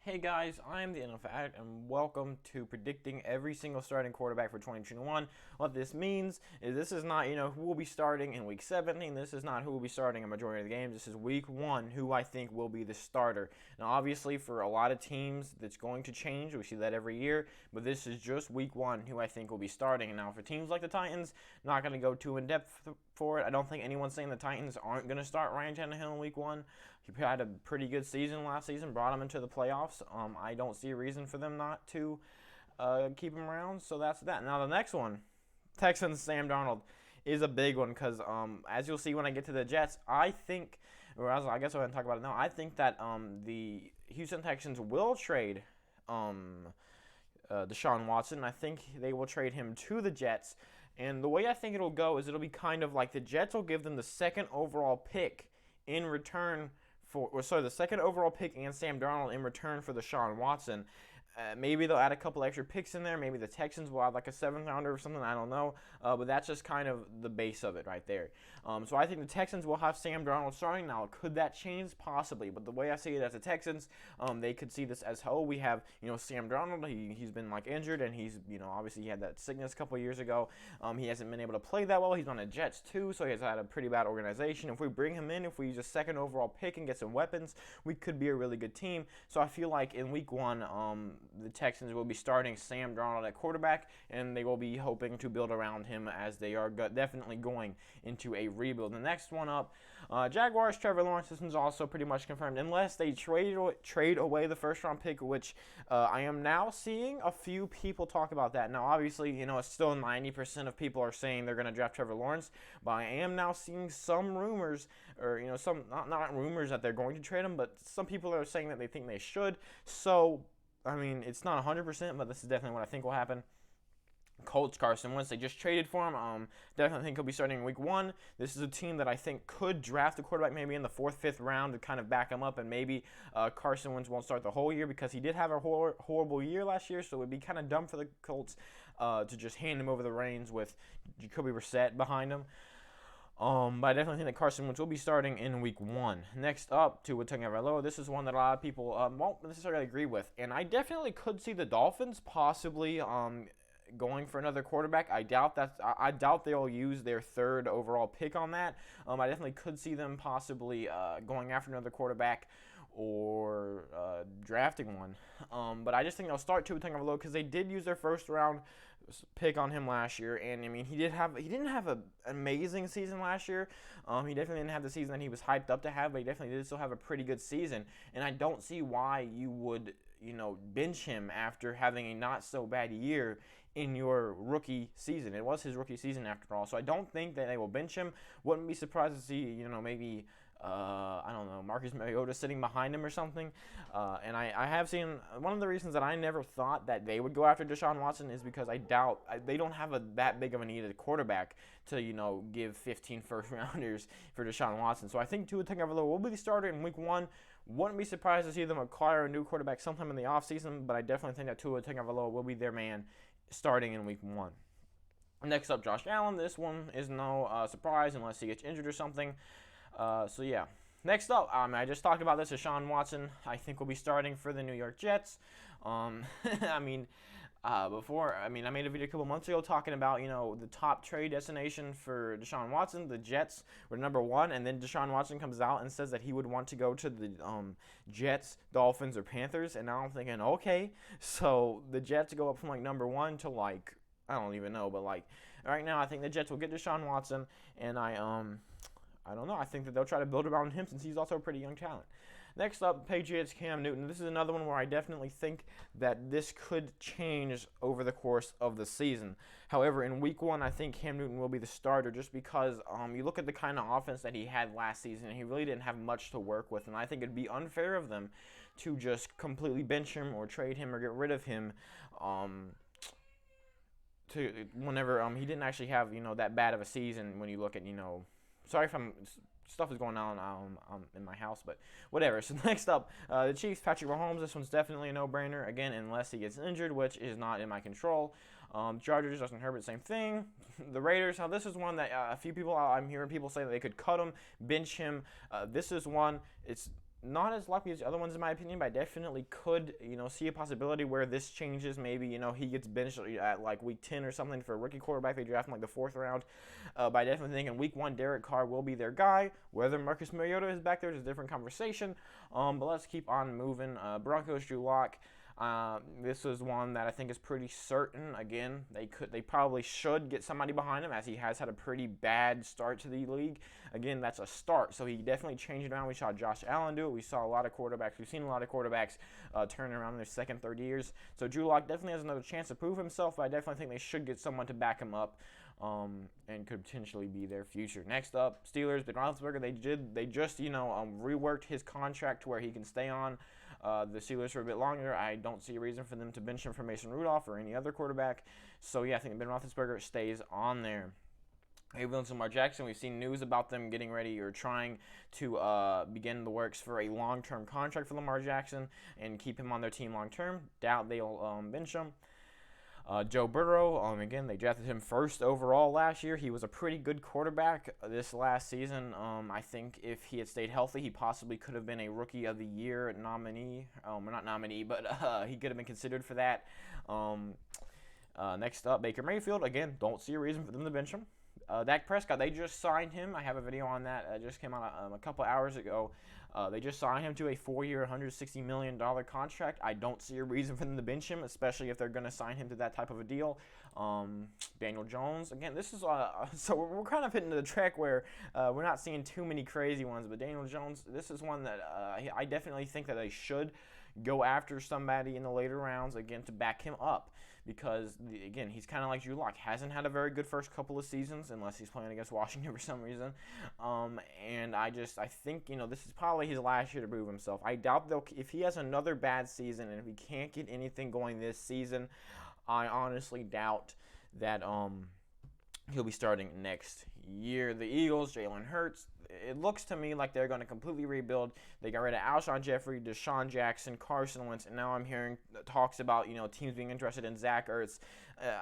Hey guys, I'm the NFL and welcome to predicting every single starting quarterback for 2021. What this means is this is not, who will be starting in week 17. This is not who will be starting a majority of the games. This is week 1 who I think will be the starter. Now, obviously, for a lot of teams, that's going to change. We see that every year, but this is just week 1 who I think will be starting. And now, for teams like the Titans, not going to go too in depth for it. I don't think anyone's saying the Titans aren't going to start Ryan Tannehill in week 1. He had a pretty good season last season, brought him into the playoffs. I don't see a reason for them not to keep him around. So that's that. Now the next one, Texans Sam Donald, is a big one because as you'll see when I get to the Jets, I think, I guess I'm going to talk about it now. I think that the Houston Texans will trade Deshaun Watson. I think they will trade him to the Jets. And the way I think it'll go is it'll be kind of like the Jets will give them the second overall pick in return the second overall pick and Sam Donald in return for Deshaun Watson. Maybe they'll add a couple extra picks in there. Maybe the Texans will add like a 7th rounder or something. I don't know. But that's just kind of the base of it right there. So I think the Texans will have Sam Donald starting. Now, could that change? Possibly. But the way I see it as the Texans, they could see this as, we have, Sam Donald. He's been like injured and he's, obviously he had that sickness a couple years ago. He hasn't been able to play that well. He's on the Jets too, so he's had a pretty bad organization. If we bring him in, if we use a second overall pick and get some weapons, we could be a really good team. So I feel like in week 1, the Texans will be starting Sam Donald at quarterback, and they will be hoping to build around him as they are definitely going into a rebuild. The next one up, Jaguars, Trevor Lawrence. This one's also pretty much confirmed, unless they trade away the first-round pick, which I am now seeing a few people talk about that. Now, obviously, it's still 90% of people are saying they're going to draft Trevor Lawrence, but I am now seeing some rumors, or some not rumors that they're going to trade him, but some people are saying that they think they should. So I mean, it's not 100%, but this is definitely what I think will happen. Colts, Carson Wentz, they just traded for him. Definitely think he'll be starting in week 1. This is a team that I think could draft a quarterback maybe in the 4th, 5th round to kind of back him up, and maybe Carson Wentz won't start the whole year because he did have a horrible year last year, so it would be kind of dumb for the Colts to just hand him over the reins with Jacoby Brissett behind him. But I definitely think that Carson Wentz will be starting in week 1. Next up, Tua Tagovailoa. This is one that a lot of people won't necessarily agree with, and I definitely could see the Dolphins possibly going for another quarterback. I doubt they'll use their 3rd overall pick on that. I definitely could see them possibly going after another quarterback or drafting one. But I just think they'll start Tua Tagovailoa because they did use their 1st round pick on him last year, and I mean he didn't have an amazing season last year. He definitely didn't have the season that he was hyped up to have, but he definitely did still have a pretty good season, and I don't see why you would bench him after having a not so bad year in your rookie season. It was his rookie season after all, so I don't think that they will bench him. Wouldn't be surprised to see maybe I don't know, Marcus Mariota sitting behind him or something. And I have seen, one of the reasons that I never thought that they would go after Deshaun Watson is because I doubt they don't have that big of a need at quarterback to, give 15 first-rounders for Deshaun Watson. So I think Tua Tagovailoa will be the starter in week 1. Wouldn't be surprised to see them acquire a new quarterback sometime in the offseason, but I definitely think that Tua Tagovailoa will be their man starting in week 1. Next up, Josh Allen. This one is no surprise unless he gets injured or something. So yeah. Next up, I just talked about this. Deshaun Watson, I think, will be starting for the New York Jets. I made a video a couple months ago talking about, the top trade destination for Deshaun Watson. The Jets were number 1, and then Deshaun Watson comes out and says that he would want to go to the Jets, Dolphins, or Panthers. And now I'm thinking, okay, so the Jets go up from like number 1 to like, I don't even know, but like right now I think the Jets will get Deshaun Watson, and I don't know. I think that they'll try to build around him since he's also a pretty young talent. Next up, Patriots Cam Newton. This is another one where I definitely think that this could change over the course of the season. However, in week 1, I think Cam Newton will be the starter just because you look at the kind of offense that he had last season, and he really didn't have much to work with. And I think it'd be unfair of them to just completely bench him or trade him or get rid of him whenever he didn't actually have, that bad of a season when you look at, sorry if stuff is going on in my house, but whatever. So next up, the Chiefs, Patrick Mahomes. This one's definitely a no-brainer, again, unless he gets injured, which is not in my control. Chargers, Justin Herbert, same thing. The Raiders, now this is one that a few people, I'm hearing people say that they could cut him, bench him. This is one, it's not as likely as the other ones in my opinion, but I definitely could, see a possibility where this changes. Maybe, he gets benched at like week 10 or something for a rookie quarterback. They draft him like the 4th round. But I definitely think in week 1, Derek Carr will be their guy. Whether Marcus Mariota is back there is a different conversation. But let's keep on moving. Broncos, Drew Lock. This is one that I think is pretty certain. Again, they probably should get somebody behind him, as he has had a pretty bad start to the league. Again, that's a start, so he definitely changed it around. We saw Josh Allen do it. We've seen a lot of quarterbacks turn around in their second, third years. So Drew Lock definitely has another chance to prove himself, but I definitely think they should get someone to back him up, and could potentially be their future. Next up, Steelers. Ben Roethlisberger. They just reworked his contract to where he can stay on the Steelers for a bit longer. I don't see a reason for them to bench him for Mason Rudolph or any other quarterback. So yeah, I think Ben Roethlisberger stays on there. Mayfield and Lamar Jackson, we've seen news about them getting ready or trying to begin the works for a long-term contract for Lamar Jackson and keep him on their team long-term. Doubt they'll bench him. Joe Burrow, again, they drafted him 1st overall last year. He was a pretty good quarterback this last season. I think if he had stayed healthy, he possibly could have been a Rookie of the Year nominee. Not nominee, but he could have been considered for that. Next up, Baker Mayfield. Again, don't see a reason for them to bench him. Dak Prescott, they just signed him. I have a video on that. It just came out a couple hours ago. They just signed him to a 4-year, $160 million contract. I don't see a reason for them to bench him, especially if they're going to sign him to that type of a deal. Daniel Jones, again, this is so we're kind of hitting the track where we're not seeing too many crazy ones, but Daniel Jones, this is one that I definitely think that they should go after somebody in the later rounds, again, to back him up. Because, again, he's kind of like Drew Lock. Hasn't had a very good first couple of seasons, unless he's playing against Washington for some reason. And I think, this is probably his last year to prove himself. I doubt if he has another bad season and if he can't get anything going this season, I honestly doubt that he'll be starting next year. The Eagles, Jalen Hurts. It looks to me like they're going to completely rebuild. They got rid of Alshon Jeffrey, Deshaun Jackson, Carson Wentz, and now I'm hearing talks about teams being interested in Zach Ertz.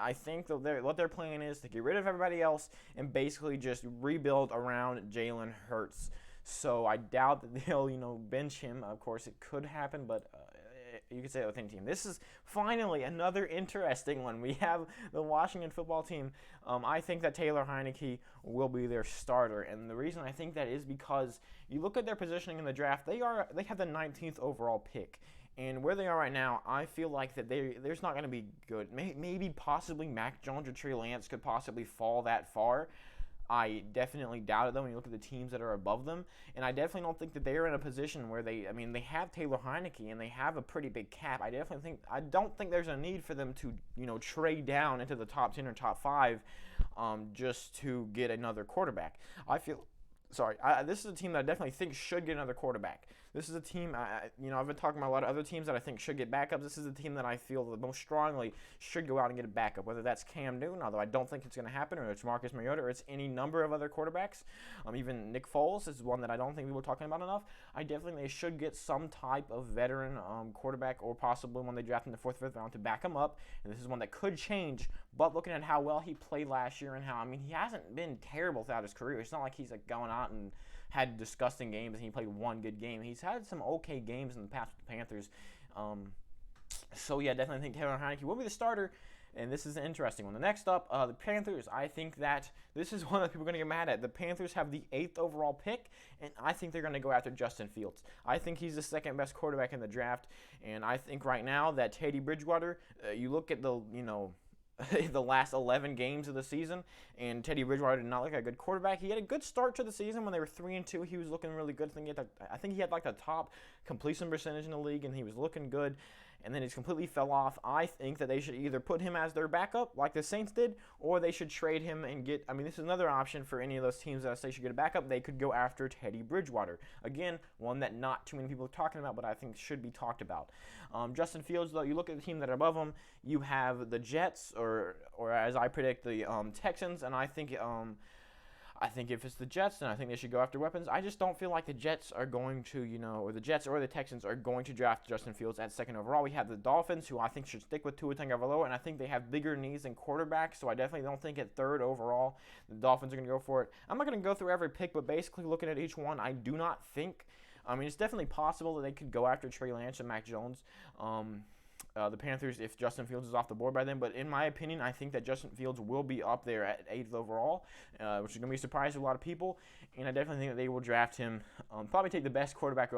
I think what their plan is to get rid of everybody else and basically just rebuild around Jalen Hurts. So I doubt that they'll bench him. Of course, it could happen, but you could say that with any team. This is finally another interesting one. We have the Washington football team. I think that Taylor Heinicke will be their starter, and the reason I think that is because you look at their positioning in the draft. They have the 19th overall pick, and where they are right now, I feel like that there's not going to be good. Maybe possibly Mac Jones or Trey Lance could possibly fall that far. I definitely doubt it, though, when you look at the teams that are above them. And I definitely don't think that they're in a position where they have Taylor Heinicke and they have a pretty big cap. I don't think there's a need for them to, trade down into the top 10 or top 5 just to get another quarterback. This is a team that I definitely think should get another quarterback. This is a team, I've been talking about a lot of other teams that I think should get backups. This is a team that I feel the most strongly should go out and get a backup, whether that's Cam Newton, although I don't think it's going to happen, or it's Marcus Mariota, or it's any number of other quarterbacks. Even Nick Foles is one that I don't think people are talking about enough. I definitely think they should get some type of veteran quarterback, or possibly when they draft in the 4th, 5th round, to back him up. And this is one that could change, but looking at how well he played last year and he hasn't been terrible throughout his career. It's not like he's going out and had disgusting games and he played one good game. He's had some okay games in the past with the Panthers. So yeah, definitely think Taylor Heinicke will be the starter, and this is an interesting one. The next up, the Panthers. I think that this is one that people are going to get mad at. The Panthers have the 8th overall pick, and I think they're going to go after Justin Fields. I think he's the second best quarterback in the draft, and I think right now that Teddy Bridgewater, you look at the the last 11 games of the season, and Teddy Bridgewater did not look like a good quarterback. He had a good start to the season when they were 3-2. He was looking really good. I think he had like the top completion percentage in the league, and he was looking good. And then he completely fell off. I think that they should either put him as their backup, like the Saints did, or they should trade him and get. This is another option for any of those teams that say should get a backup. They could go after Teddy Bridgewater. Again, one that not too many people are talking about, but I think should be talked about. Justin Fields, though, you look at the team that are above him. You have the Jets, or as I predict, the Texans, and I think if it's the Jets, then I think they should go after weapons. I just don't feel like the Jets are going to, or the Jets or the Texans are going to draft Justin Fields at 2nd overall. We have the Dolphins, who I think should stick with Tua Tagovailoa, and I think they have bigger needs than quarterbacks, so I definitely don't think at 3rd overall the Dolphins are going to go for it. I'm not going to go through every pick, but basically looking at each one, I do not think I mean, it's definitely possible that they could go after Trey Lance and Mac Jones. The Panthers, if Justin Fields is off the board by then. But in my opinion, I think that Justin Fields will be up there at 8th overall, which is going to be a surprise to a lot of people. And I definitely think that they will draft him, probably take the best quarterback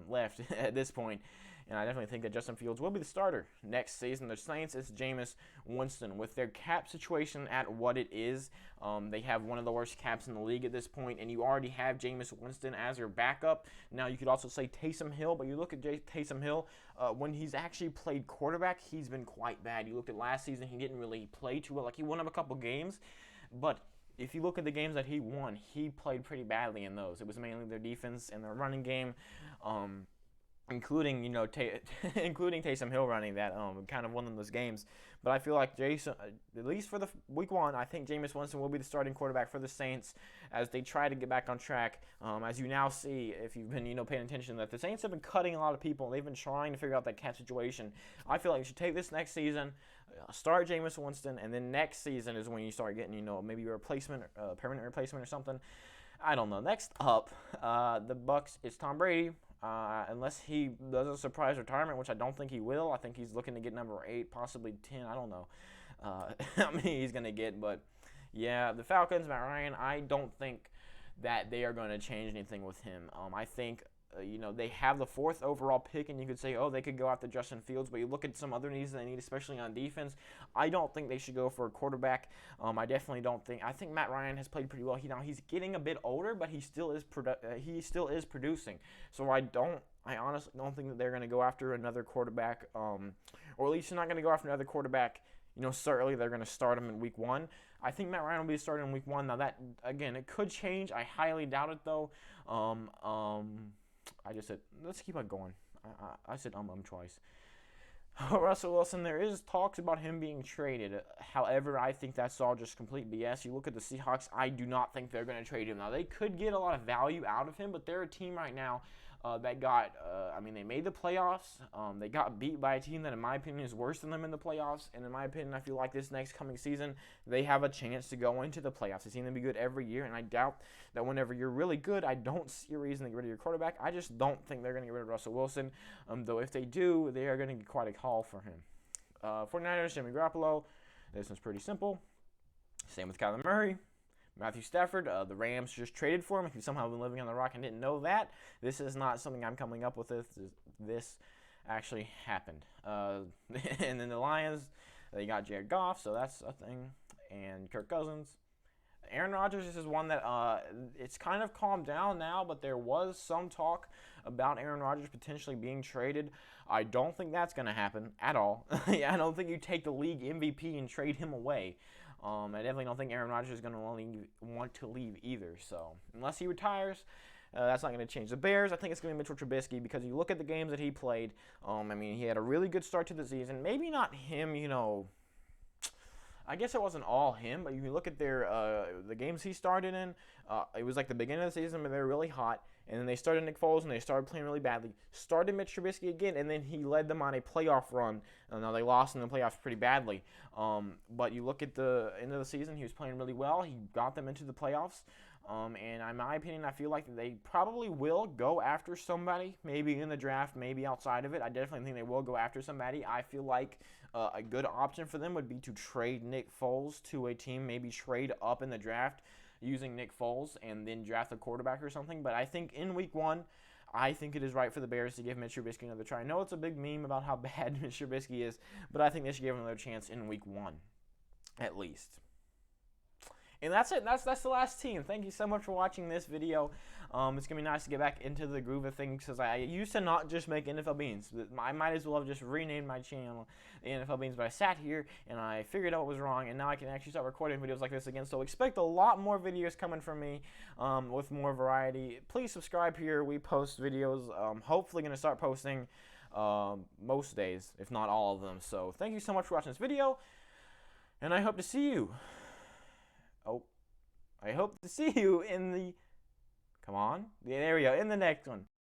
left at this point. And I definitely think that Justin Fields will be the starter next season. The Saints, it's Jameis Winston. With their cap situation at what it is, they have one of the worst caps in the league at this point, and you already have Jameis Winston as your backup. Now, you could also say Taysom Hill, but you look at Taysom Hill, when he's actually played quarterback, he's been quite bad. You looked at last season, he didn't really play too well. Like, he won up a couple games, but if you look at the games that he won, he played pretty badly in those. It was mainly their defense and their running game. Including including Taysom Hill running that kind of won those games. But I feel like Jason, at least for the week 1, I think Jameis Winston will be the starting quarterback for the Saints as they try to get back on track. As you now see, if you've been paying attention, that the Saints have been cutting a lot of people. And they've been trying to figure out that cap situation. I feel like you should take this next season, start Jameis Winston, and then next season is when you start getting maybe a replacement, permanent replacement or something. I don't know. Next up, the Bucs, it's Tom Brady. Unless he does a surprise retirement, which I don't think he will. I think he's looking to get number 8, possibly 10. I don't know how many he's going to get. But, yeah, the Falcons, Matt Ryan, I don't think that they are going to change anything with him. I think, they have the 4th overall pick, and you could say, oh, they could go after Justin Fields. But you look at some other needs they need, especially on defense. I don't think they should go for a quarterback. I definitely don't think. I think Matt Ryan has played pretty well. He's getting a bit older, but he still is producing. So I honestly don't think that they're going to go after another quarterback, or at least they're not going to go after another quarterback. Certainly they're going to start him in week 1. I think Matt Ryan will be starting in week 1. Now that, again, it could change. I highly doubt it though. I just said, let's keep on going. I said twice. Russell Wilson, there is talks about him being traded. However, I think that's all just complete BS. You look at the Seahawks, I do not think they're going to trade him. Now, they could get a lot of value out of him, but they're a team right now that got, they made the playoffs. They got beat by a team that, in my opinion, is worse than them in the playoffs. And in my opinion, I feel like this next coming season, they have a chance to go into the playoffs. They seem to be good every year, and I doubt that whenever you're really good, I don't see a reason to get rid of your quarterback. I just don't think they're going to get rid of Russell Wilson. Though if they do, they are going to get quite a haul for him. 49ers, Jimmy Garoppolo. This one's pretty simple. Same with Kyler Murray. Matthew Stafford, the Rams just traded for him. If you've somehow been living on the rock and didn't know that, this is not something I'm coming up with. This actually happened. And then the Lions, they got Jared Goff, so that's a thing. And Kirk Cousins. Aaron Rodgers, this is one that it's kind of calmed down now, but there was some talk about Aaron Rodgers potentially being traded. I don't think that's going to happen at all. I don't think you take the league MVP and trade him away. I definitely don't think Aaron Rodgers is going to want to leave either. So unless he retires, that's not going to change. The Bears, I think it's going to be Mitchell Trubisky because you look at the games that he played. He had a really good start to the season. Maybe not him, I guess it wasn't all him, but you can look at the games he started in. It was like the beginning of the season, but they were really hot. And then they started Nick Foles, and they started playing really badly. Started Mitch Trubisky again, and then he led them on a playoff run. Now, they lost in the playoffs pretty badly. But you look at the end of the season, he was playing really well. He got them into the playoffs. And in my opinion, I feel like they probably will go after somebody, maybe in the draft, maybe outside of it. I definitely think they will go after somebody. I feel like a good option for them would be to trade Nick Foles to a team, maybe trade up in the draft using Nick Foles and then draft a quarterback or something. But I think in week 1, I think it is right for the Bears to give Mitch Trubisky another try. I know it's a big meme about how bad Mitch Trubisky is, but I think they should give him another chance in week 1, at least. And that's it. That's the last team. Thank you so much for watching this video. It's going to be nice to get back into the groove of things because I used to not just make NFL Beans. I might as well have just renamed my channel the NFL Beans, but I sat here and I figured out what was wrong, and now I can actually start recording videos like this again. So expect a lot more videos coming from me with more variety. Please subscribe here. We post videos. Hopefully going to start posting most days, if not all of them. So thank you so much for watching this video, and I hope to see you. I hope to see you in the, there we go, in the next one.